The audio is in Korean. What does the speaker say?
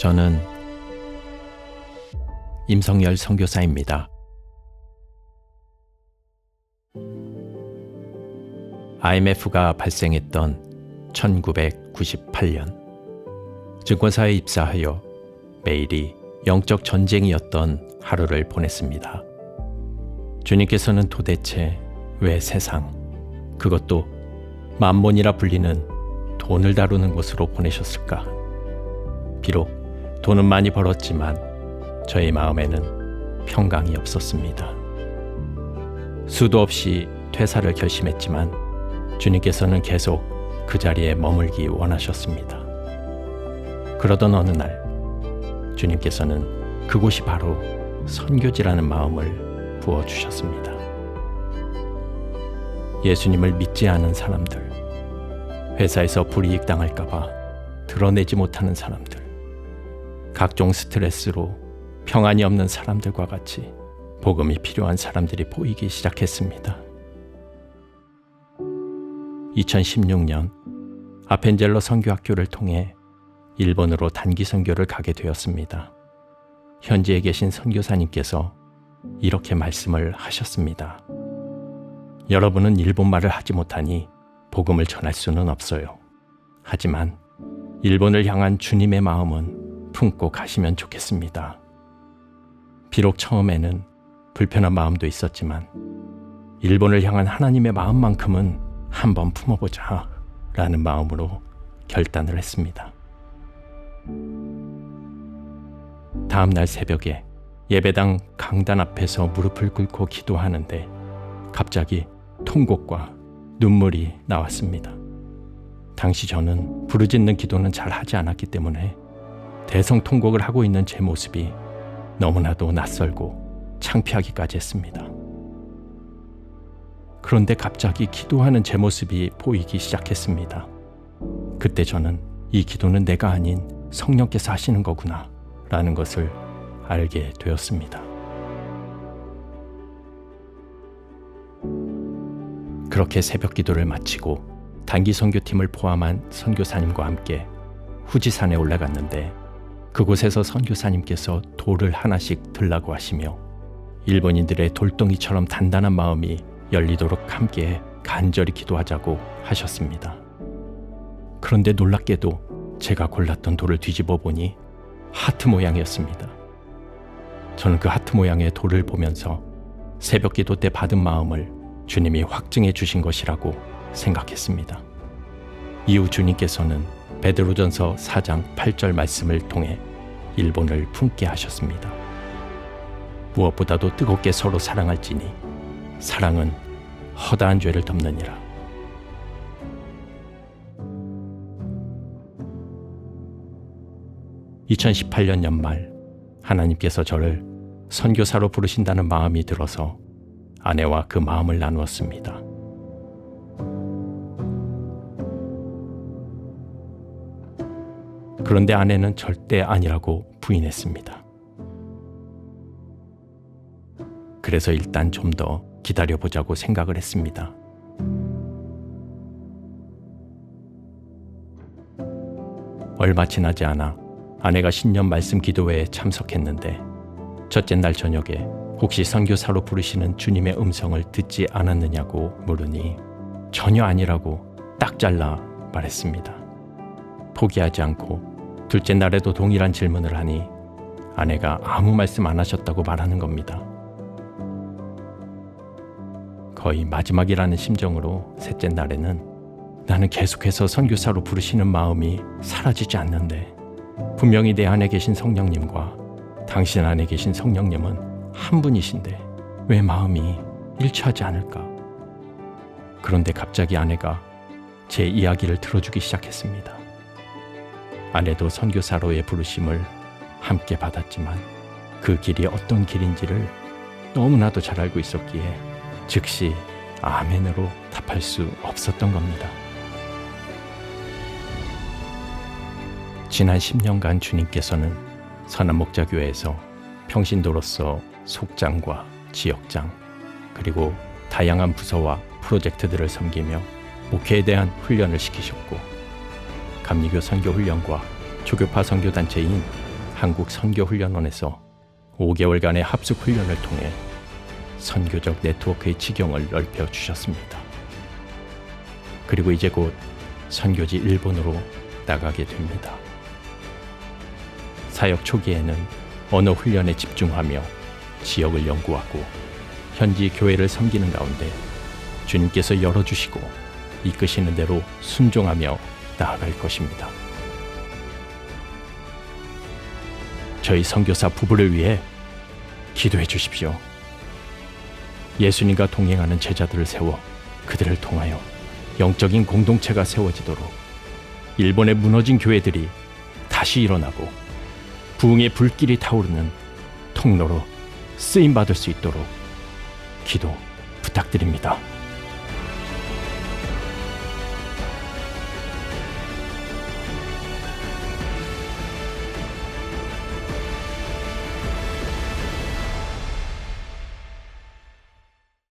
저는 임성열 선교사입니다. IMF가 발생했던 1998년, 증권사에 입사하여 매일이 영적 전쟁이었던 하루를 보냈습니다. 주님께서는 도대체 왜 세상, 그것도 만몬이라 불리는 돈을 다루는 곳으로 보내셨을까? 비록 돈은 많이 벌었지만 저의 마음에는 평강이 없었습니다. 수도 없이 퇴사를 결심했지만 주님께서는 계속 그 자리에 머물기 원하셨습니다. 그러던 어느 날 주님께서는 그곳이 바로 선교지라는 마음을 부어주셨습니다. 예수님을 믿지 않은 사람들, 회사에서 불이익 당할까봐 드러내지 못하는 사람들, 각종 스트레스로 평안이 없는 사람들과 같이 복음이 필요한 사람들이 보이기 시작했습니다. 2016년 아펜젤러 선교학교를 통해 일본으로 단기 선교를 가게 되었습니다. 현지에 계신 선교사님께서 이렇게 말씀을 하셨습니다. 여러분은 일본말을 하지 못하니 복음을 전할 수는 없어요. 하지만 일본을 향한 주님의 마음은 품고 가시면 좋겠습니다. 비록 처음에는 불편한 마음도 있었지만 일본을 향한 하나님의 마음만큼은 한번 품어보자 라는 마음으로 결단을 했습니다. 다음 날 새벽에 예배당 강단 앞에서 무릎을 꿇고 기도하는데 갑자기 통곡과 눈물이 나왔습니다. 당시 저는 부르짖는 기도는 잘 하지 않았기 때문에 대성통곡을 하고 있는 제 모습이 너무나도 낯설고 창피하기까지 했습니다. 그런데 갑자기 기도하는 제 모습이 보이기 시작했습니다. 그때 저는 이 기도는 내가 아닌 성령께서 하시는 거구나 라는 것을 알게 되었습니다. 그렇게 새벽 기도를 마치고 단기 선교팀을 포함한 선교사님과 함께 후지산에 올라갔는데 그곳에서 선교사님께서 돌을 하나씩 들라고 하시며 일본인들의 돌덩이처럼 단단한 마음이 열리도록 함께 간절히 기도하자고 하셨습니다. 그런데 놀랍게도 제가 골랐던 돌을 뒤집어 보니 하트 모양이었습니다. 저는 그 하트 모양의 돌을 보면서 새벽 기도 때 받은 마음을 주님이 확증해 주신 것이라고 생각했습니다. 이후 주님께서는 베드로전서 4장 8절 말씀을 통해 일본을 품게 하셨습니다. 무엇보다도 뜨겁게 서로 사랑할지니 사랑은 허다한 죄를 덮느니라. (2018년) 연말 하나님께서 저를 선교사로 부르신다는 마음이 들어서 아내와 그 마음을 나누었습니다. 그런데 아내는 절대 아니라고 부인했습니다. 그래서 일단 좀 더 기다려보자고 생각을 했습니다. 얼마 지나지 않아 아내가 신년 말씀 기도회에 참석했는데 첫째 날 저녁에 혹시 선교사로 부르시는 주님의 음성을 듣지 않았느냐고 물으니 전혀 아니라고 딱 잘라 말했습니다. 포기하지 않고 둘째 날에도 동일한 질문을 하니 아내가 아무 말씀 안 하셨다고 말하는 겁니다. 거의 마지막이라는 심정으로 셋째 날에는 나는 계속해서 선교사로 부르시는 마음이 사라지지 않는데 분명히 내 안에 계신 성령님과 당신 안에 계신 성령님은 한 분이신데 왜 마음이 일치하지 않을까? 그런데 갑자기 아내가 제 이야기를 들어주기 시작했습니다. 아내도 선교사로의 부르심을 함께 받았지만 그 길이 어떤 길인지를 너무나도 잘 알고 있었기에 즉시 아멘으로 답할 수 없었던 겁니다. 지난 10년간 주님께서는 선한목자교회에서 평신도로서 속장과 지역장 그리고 다양한 부서와 프로젝트들을 섬기며 목회에 대한 훈련을 시키셨고 감리교 선교훈련과 조교파 선교단체인 한국선교훈련원에서 5개월간의 합숙 훈련을 통해 선교적 네트워크의 지경을 넓혀 주셨습니다. 그리고 이제 곧 선교지 일본으로 나가게 됩니다. 사역 초기에는 언어 훈련에 집중하며 지역을 연구하고 현지 교회를 섬기는 가운데 주님께서 열어주시고 이끄시는 대로 순종하며 나아갈 것입니다. 저희 선교사 부부를 위해 기도해 주십시오. 예수님과 동행하는 제자들을 세워 그들을 통하여 영적인 공동체가 세워지도록 일본의 무너진 교회들이 다시 일어나고 부흥의 불길이 타오르는 통로로 쓰임받을 수 있도록 기도 부탁드립니다.